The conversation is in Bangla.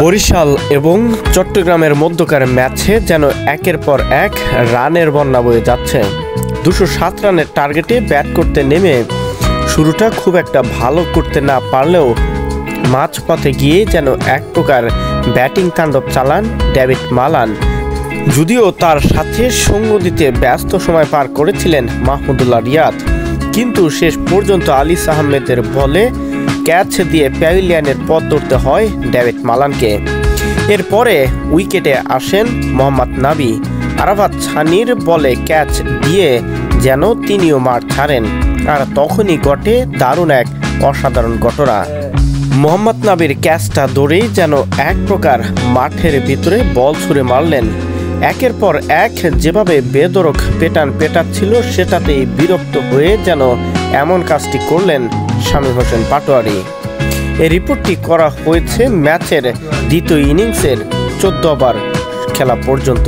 বরিশাল এবং চট্টগ্রামের মধ্যকার ম্যাচে যেন একের পর এক রানের বন্যা বয়ে যাচ্ছে। 207 রানের টার্গেটে ব্যাট করতে নেমে শুরুটা খুব একটা ভালো করতে না পারলেও মাঝপথে গিয়ে যেন এক প্রকার ব্যাটিং তাণ্ডব চালান ডেভিড মালান। যদিও তার সাথে সঙ্গ দিতে ব্যস্ত সময় পার করেছিলেন মাহমুদুল্লাহ রিয়াদ, কিন্তু শেষ পর্যন্ত আলিস আহমেদের বলে ক্যাচ দিয়ে প্যাভিলিয়নের পথ ধরতে হয় ডেভিড মালানকে। এরপরে উইকেটে আসেন মোহাম্মদ নাবি। আরাফাত সানির বলে ক্যাচ দিয়ে যেন তিনিও মাঠ ছাড়েন, আর তখনই ঘটে দারুণ এক অসাধারণ ঘটনা। মোহাম্মদ নাবির ক্যাচটা ধরেই যেন এক প্রকার মাঠের ভিতরে বল ছুঁড়ে মারলেন। একের পর এক যেভাবে বেধড়ক পেটাচ্ছিল সেটাতেই বিরক্ত হয়ে যেন এমন কাজটি করলেন শামীম হোসেন পাটোয়ারি। এই রিপোর্টটি করা হয়েছে ম্যাচের দ্বিতীয় ইনিংসের 14 ওভার খেলা পর্যন্ত।